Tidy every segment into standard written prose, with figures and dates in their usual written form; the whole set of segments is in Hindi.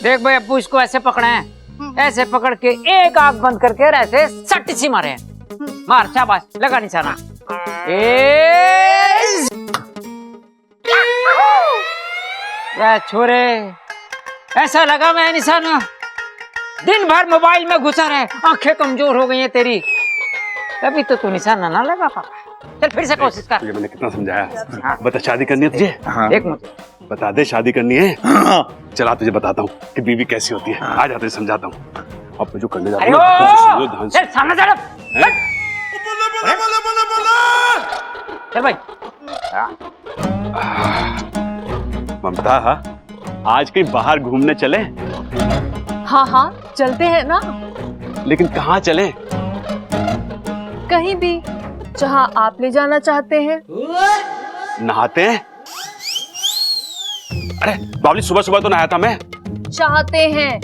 देख भाई अब्बू इसको ऐसे पकड़े हैं, ऐसे पकड़ के एक आंख बंद करके और ऐसे सट सी मारे हैं। मार, शाबाश, लगा निशाना। या छोरे, ऐसा लगा मैं निशाना। दिन भर मोबाइल में घुसा रहे, आंखें कमजोर हो गई हैं तेरी, तभी तो तू निशाना ना लगा पाता। चल फिर से कोशिश कर। तुझे मैंने कितना समझाया। बता, शादी करनी है तुझे? हाँ। देख मुझे, बता दे, शादी करनी है? हाँ। चला तुझे बताता हूँ कि बीवी कैसी होती है। आ जा, तुझे समझाता हूँ। अब मैं जो करने जा अरे रहा हूँ ना, ध्यान से। चल सामने चल। चल भाई। ममता, आज कहीं बाहर घूमने चले? हाँ हाँ चलते हैं ना, लेकिन कहाँ चले? कहीं भी जहाँ आप ले जाना चाहते हैं। नहाते हैं? अरे बाबली, सुबह सुबह तो नहाया था मैं। चाहते हैं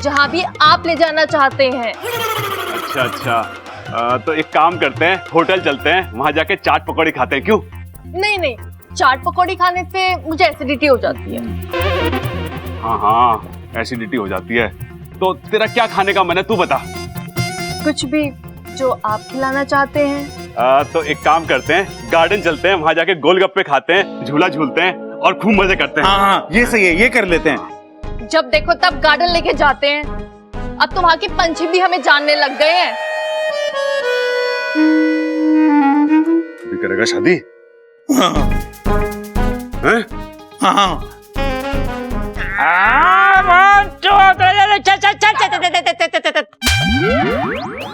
जहाँ भी आप ले जाना चाहते हैं। अच्छा अच्छा, तो एक काम करते हैं, होटल चलते हैं, वहां जाके चाट पकौड़ी खाते हैं, क्यों? नहीं नहीं, चाट पकौड़ी खाने से मुझे एसिडिटी हो जाती है। हाँ हाँ, एसिडिटी हो जाती है। तो तेरा क्या खाने का मन है, तू बता। कुछ भी जो आप खिलाना चाहते हैं। तो एक काम करते हैं, गार्डन चलते हैं, वहां जाके गोलगप्पे खाते हैं, झूला झूलते हैं और खूब मजे करते हैं। हाँ हाँ, ये सही है, ये कर लेते हैं। जब देखो तब गार्डन लेके जाते हैं। अब तो वहाँ के पंछी भी हमें जानने लग गए हैं। भी करेगा शादी? हाँ हैं? हाँ।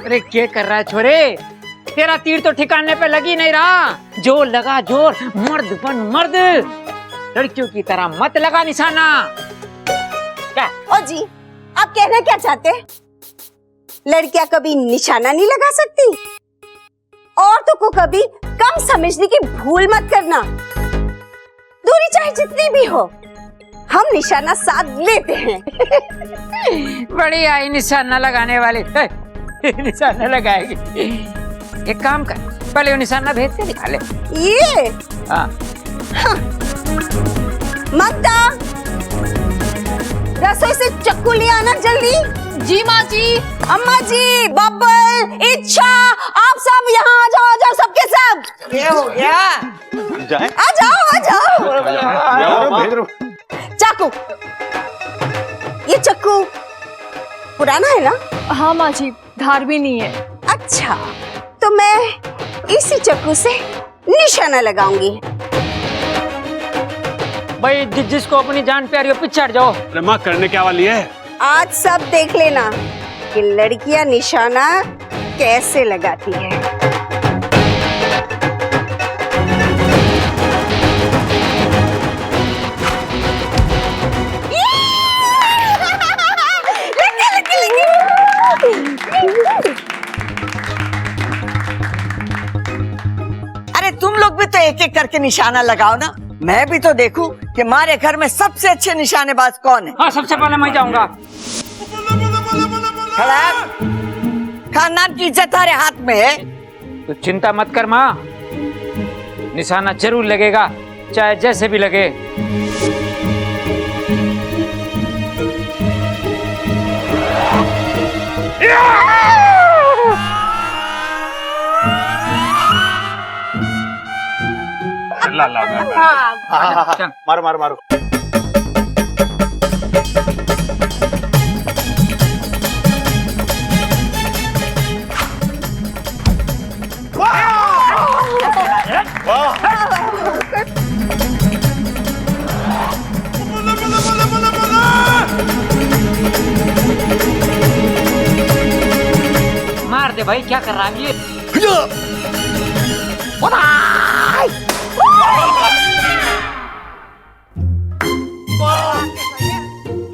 अरे क्या कर रहा है छोरे, तेरा तीर तो ठिकाने पे लगी नहीं रहा। जोर लगा जोर, मर्द बन मर्द, लड़कियों की तरह मत लगा निशाना। क्या? ओ जी, आप कहना क्या चाहते हैं? लड़कियां कभी निशाना नहीं लगा सकती? औरतों को कभी कम समझने की भूल मत करना। दूरी चाहे जितनी भी हो, हम निशाना साध लेते हैं। बढ़िया ही निशाना लगाने वाले। निशाना लगाएगी। एक काम कर, पहले वो निशाना भेज के दिखा ले। ये हाँ। ममता, रसोई से चक्कू ले आना जल्दी। जी माँ जी। अम्मा जी, बब्बल, इच्छा, आप सब यहाँ आ जाओ सबके सब। ये हो गया। जाए? आ जाओ। चाकू, ये चक्कू पुराना है ना? हाँ माँ जी, धार भी नहीं है। अच्छा, तो मैं इसी चक्कू से निशाना लगाऊंगी। भाई जिसको अपनी जान प्यारी हो पीछे हट जाओ। अरे माँ, करने क्या वाली है? आज सब देख लेना कि लड़कियां निशाना कैसे लगाती है। अरे तुम लोग भी तो एक एक करके निशाना लगाओ ना, मैं भी तो देखूं कि हमारे घर में सबसे अच्छे निशानेबाज कौन है। हाँ, सबसे पहले मैं जाऊंगा। खानदान की इज्जत तुम्हारे हाथ में है। तो चिंता मत कर माँ, निशाना जरूर लगेगा, चाहे जैसे भी लगे। ला ला ला। मारो मारो मारो। मार दे भाई, क्या कर रहा है ये?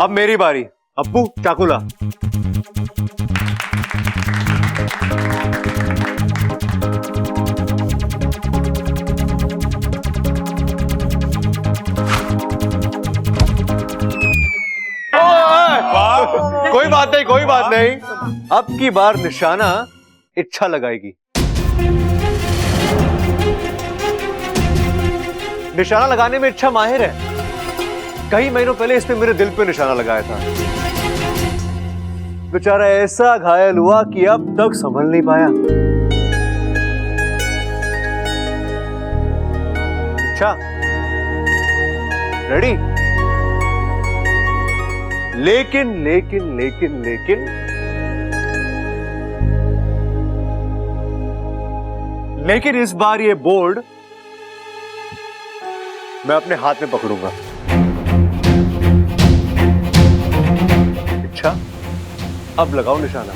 अब मेरी बारी। अप्पू, चाकू ला। कोई बात नहीं, कोई बात नहीं। अब की बार निशाना इच्छा लगाएगी। निशाना लगाने में इच्छा माहिर है। कई महीनों पहले इसने मेरे दिल पे निशाना लगाया था। बेचारा ऐसा घायल हुआ कि अब तक संभल नहीं पाया। अच्छा, रेडी? लेकिन लेकिन लेकिन लेकिन लेकिन इस बार ये बोर्ड मैं अपने हाथ में पकड़ूंगा। अच्छा, अब लगाओ निशाना।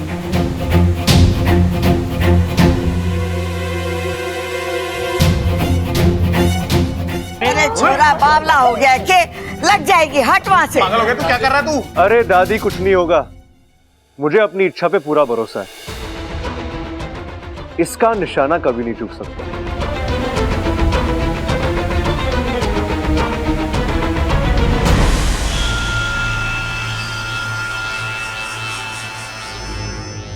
अरे छोरा बावला हो गया के लग जाएगी, हट वहां से। पागल हो गया तू? क्या कर रहा है तू? अरे दादी, कुछ नहीं होगा, मुझे अपनी इच्छा पे पूरा भरोसा है। इसका निशाना कभी नहीं चूक सकता।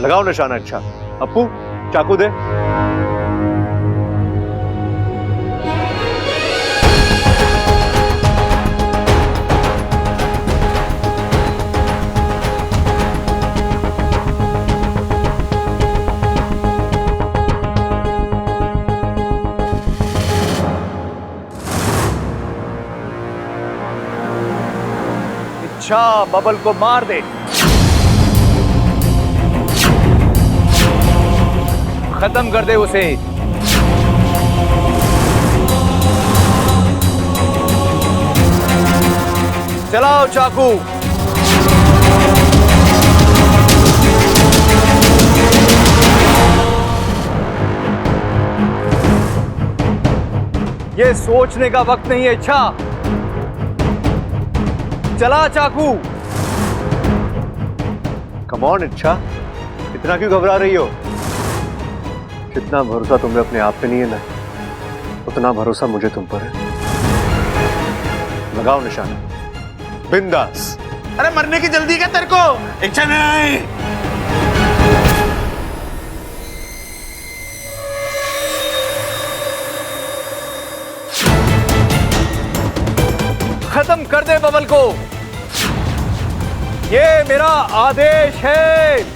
लगाओ निशाना। अच्छा अप्पू, चाकू दे। अच्छा, बबल को मार दे। खत्म कर दे उसे। चलाओ चाकू। ये सोचने का वक्त नहीं है। अच्छा, चला चाकू। कम ऑन इच्छा, इतना क्यों घबरा रही हो? जितना भरोसा तुम्हें अपने आप पे नहीं है ना, उतना भरोसा मुझे तुम पर है। लगाओ निशाना, बिंदास। अरे मरने की जल्दी क्या तेरे को? इच्छा नहीं। खत्म कर दे बबल को, ये मेरा आदेश है।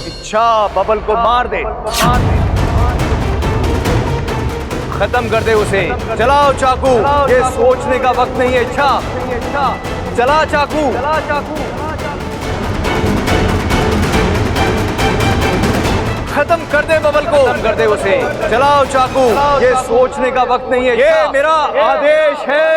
इच्छा, बबल को मार दे। खत्म कर दे उसे। चलाओ चाकू। ये सोचने का वक्त नहीं है। इच्छा, चला चाकू। खत्म कर दे बबल को। खत्म कर दे उसे। चलाओ चाकू। ये सोचने का वक्त नहीं है। ये मेरा आदेश है।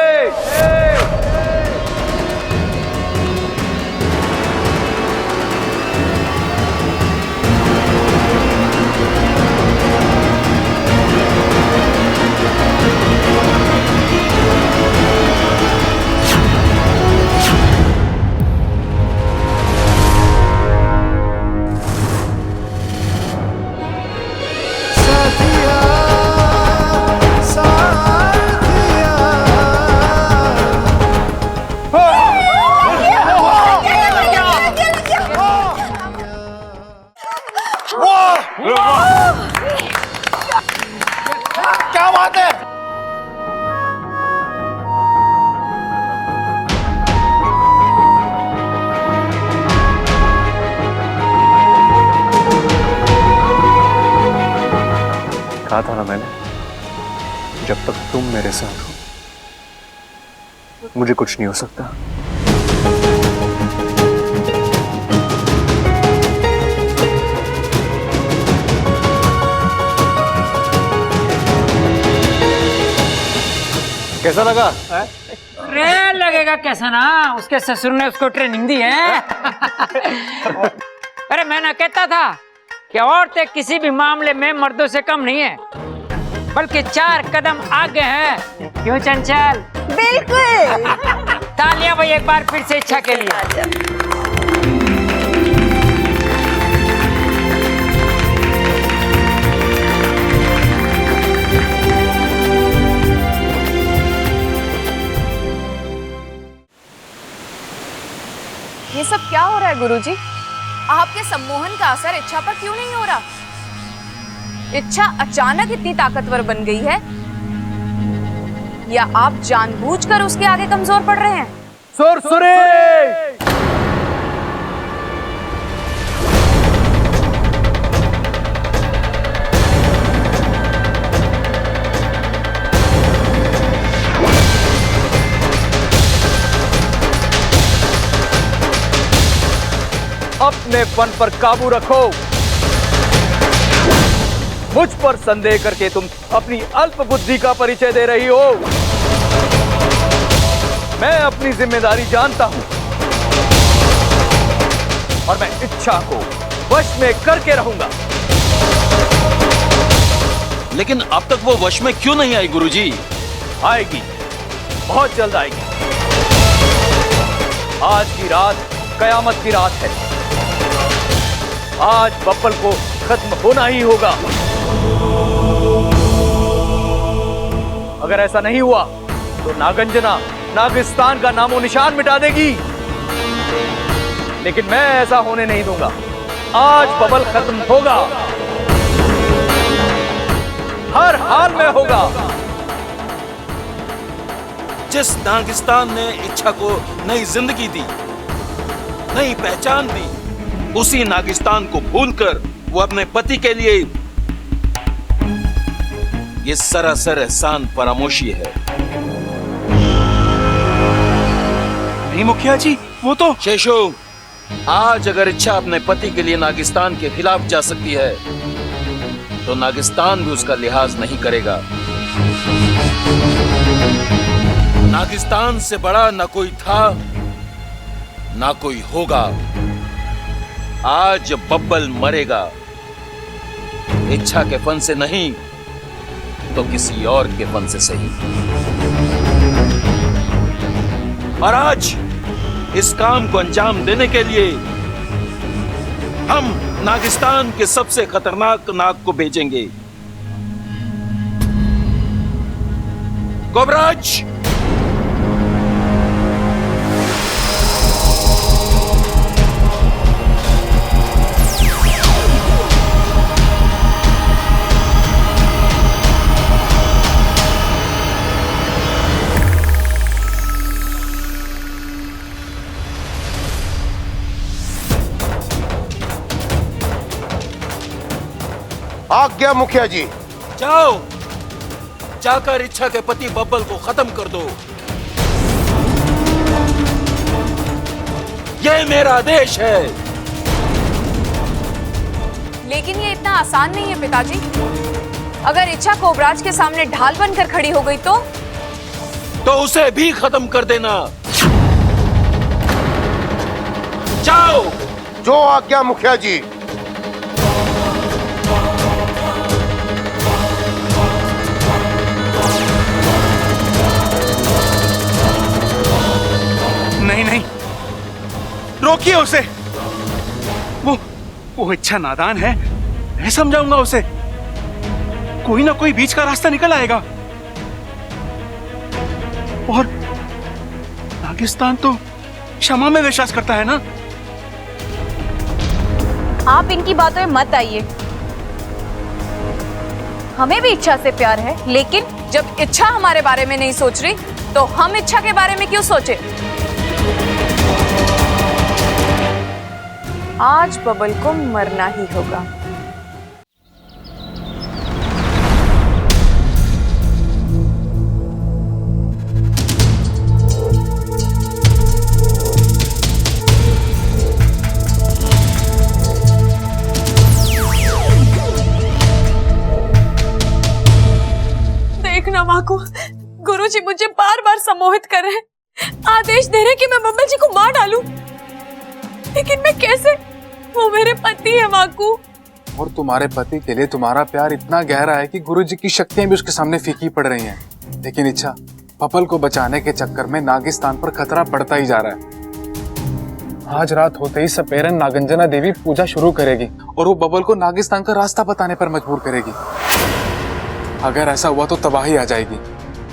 क्या बात है? कहा था ना मैंने, जब तक तुम मेरे साथ हो मुझे कुछ नहीं हो सकता। कैसा लगा? रे लगेगा कैसा ना, उसके ससुर ने उसको ट्रेनिंग दी है। अरे मैं ना कहता था कि औरतें किसी भी मामले में मर्दों से कम नहीं है, बल्कि 4 कदम आगे हैं। क्यों चंचल? बिल्कुल। तालियां भाई एक बार फिर से इच्छा के लिए। रहा है गुरुजी? आपके सम्मोहन का असर इच्छा पर क्यों नहीं हो रहा? इच्छा अचानक इतनी ताकतवर बन गई है या आप जानबूझकर उसके आगे कमजोर पड़ रहे हैं? सुरसुरी! अपने फन पर काबू रखो। मुझ पर संदेह करके तुम अपनी अल्प बुद्धि का परिचय दे रही हो। मैं अपनी जिम्मेदारी जानता हूं और मैं इच्छा को वश में करके रहूंगा। लेकिन अब तक वो वश में क्यों नहीं आई गुरुजी? आएगी, बहुत जल्द आएगी। आज की रात कयामत की रात है। आज बब्बल को खत्म होना ही होगा। अगर ऐसा नहीं हुआ तो नागंजना नागिस्तान का नामो निशान मिटा देगी। लेकिन मैं ऐसा होने नहीं दूंगा। आज बबल खत्म होगा, हर हाल में होगा। जिस नागिस्तान ने इच्छा को नई जिंदगी दी, नई पहचान दी, उसी नागिस्तान को भूलकर वो अपने पति के लिए ये सरासर एहसान फरामोशी है। नहीं मुखिया जी, वो तो शेषो, आज अगर इच्छा अपने पति के लिए नागिस्तान के खिलाफ जा सकती है तो नागिस्तान भी उसका लिहाज नहीं करेगा। नागिस्तान से बड़ा ना कोई था ना कोई होगा। आज बब्बल मरेगा, इच्छा के फन से नहीं तो किसी और के फन से सही। और आज इस काम को अंजाम देने के लिए हम नागिस्तान के सबसे खतरनाक नाग को भेजेंगे। कोबराज, आज्ञा मुखिया जी। जाओ, जाकर इच्छा के पति बब्बल को खत्म कर दो। यह मेरा आदेश है। लेकिन ये इतना आसान नहीं है पिताजी। अगर इच्छा कोबराज के सामने ढाल बनकर खड़ी हो गई तो उसे भी खत्म कर देना। जाओ। जो आज्ञा मुखिया जी। नहीं नहीं, रोकिए उसे। वो इच्छा नादान है, मैं समझाऊंगा उसे। कोई ना कोई बीच का रास्ता निकल आएगा। और नागिस्तान तो क्षमा में विश्वास करता है ना। आप इनकी बातों में मत आइए। हमें भी इच्छा से प्यार है, लेकिन जब इच्छा हमारे बारे में नहीं सोच रही तो हम इच्छा के बारे में क्यों सोचे? आज बबल को मरना ही होगा। देखना माँ को, गुरुजी मुझे बार बार सम्मोहित कर रहे हैं, आदेश दे रहे कि मैं बब्बल जी को मार डालूं। लेकिन मैं कैसे? वो मेरे पति है माकू। और तुम्हारे पति के लिए तुम्हारा प्यार इतना गहरा है कि गुरुजी की शक्तियां भी उसके सामने फीकी पड़ रही हैं। लेकिन इच्छा, बब्बल को बचाने के चक्कर में नागिस्तान पर खतरा बढ़ता ही जा रहा है। आज रात होते ही सपेरन नागंजना देवी पूजा शुरू करेगी और वो बब्बल को नागिस्तान का रास्ता बताने पर मजबूर करेगी। अगर ऐसा हुआ तो तबाही आ जाएगी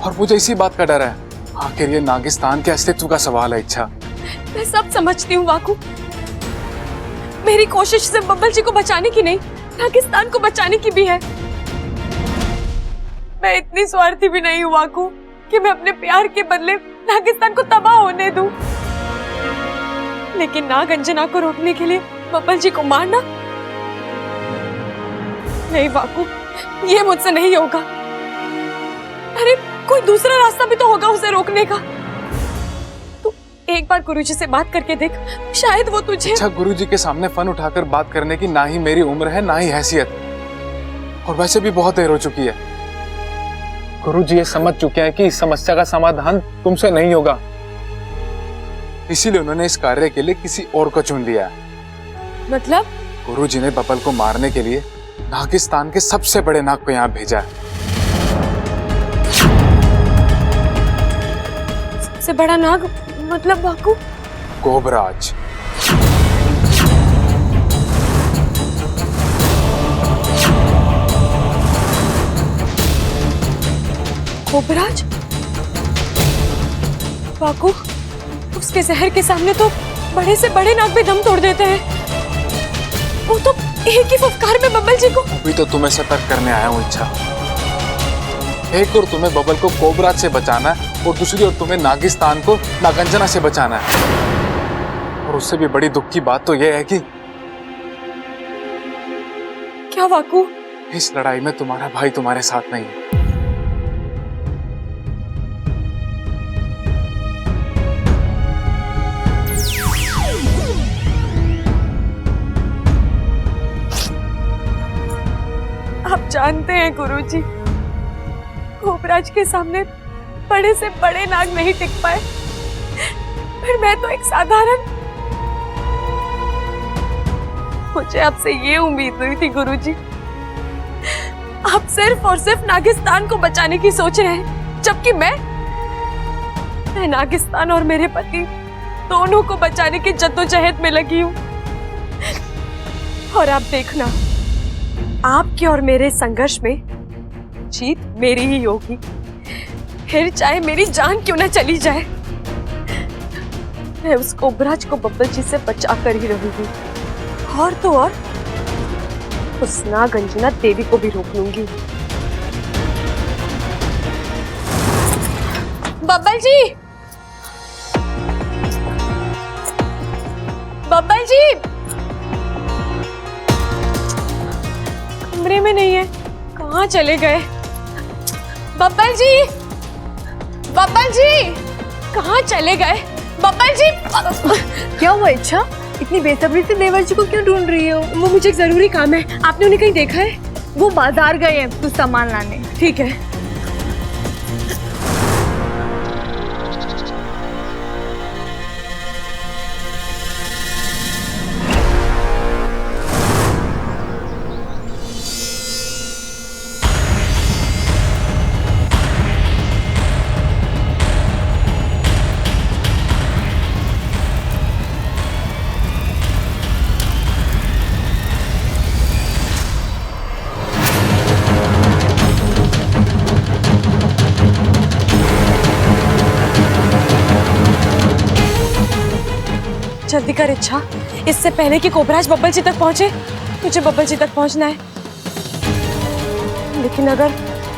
और मुझे इसी बात का डर है। आखिर ये नागिस्तान के अस्तित्व का सवाल है इच्छा। मैं सब समझती हूँ वाकू, मेरी कोशिश सिर्फ बब्बल जी को बचाने की नहीं, पाकिस्तान को बचाने की भी है। मैं इतनी स्वार्थी भी नहीं हूँ वाकू कि मैं अपने प्यार के बदले पाकिस्तान को तबाह होने दूं। लेकिन नाग अंजना को रोकने के लिए बब्बल जी को मारना, नहीं वाकू, ये मुझसे नहीं होगा। अरे कोई दूसरा रास्ता भी तो होगा उसे रोकने का। तू एक बार गुरुजी से बात करके देख, शायद वो तुझे। अच्छा, गुरुजी के सामने फन उठाकर बात करने की ना ही मेरी उम्र है ना ही हैसियत, और वैसे भी बहुत देर हो चुकी है। गुरुजी ये समझ चुके हैं कि इस समस्या का समाधान तुमसे नहीं होगा, इसीलिए उन्होंने इस कार्य के लिए किसी और को चुन लिया है। मतलब? गुरुजी ने बबल को मारने के लिए नागिस्तान के सबसे बड़े नाग को यहाँ भेजा है। सबसे बड़ा नाग मतलब वाकू? कोबराज। कोबराज? वाकू, उसके जहर के सामने तो बड़े से बड़े नाग भी दम तोड़ देते हैं। वो तो एक ही फुफकार में बब्बल जी को। अभी तो तुम्हें सतर्क करने आया हूँ इच्छा। एक और तुम्हें बबल को कोबराज से बचाना है और दूसरी ओर तुम्हें नागिस्तान को नागंजना से बचाना है। और उससे भी बड़ी दुख की बात तो यह है कि क्या वाकू? इस लड़ाई में तुम्हारा भाई तुम्हारे साथ नहीं है। आप जानते हैं गुरुजी, कोबराज के सामने बड़े से बड़े नाग नहीं टिक पाए, फिर मैं तो एक साधारण। मुझे आपसे ये उम्मीद हुई थी गुरुजी, आप सिर्फ और सिर्फ नागिस्तान को बचाने की सोच रहे हैं, जबकि मैं नागिस्तान और मेरे पति दोनों को बचाने की जद्दोजहद में लगी हूँ। और आप देखना, आपके और मेरे संघर्ष में जीत मेरी ही होगी, फिर चाहे मेरी जान क्यों ना चली जाए। मैं उस कोबराज को बब्बल जी से बचा कर ही रहूंगी, और तो और उस नाग अंजना देवी को भी रोक लूंगी। बब्बल जी, बब्बल जी कमरे में नहीं है, कहाँ चले गए? बब्बल जी, बब्बल जी कहाँ चले गए? बब्बल जी। क्या हुआ इच्छा? इतनी बेसब्री से देवर जी को क्यों ढूंढ रही हो? वो मुझे एक जरूरी काम है, आपने उन्हें कहीं देखा है? वो बाजार गए हैं कुछ सामान लाने। ठीक है। जल्दी कर इच्छा, इससे पहले कि कोबराज बब्बल जी तक पहुंचे, मुझे बब्बल जी तक पहुंचना है। लेकिन अगर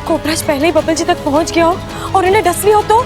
कोबराज पहले ही बब्बल जी तक पहुंच गया हो और इन्हें डस लिया हो तो?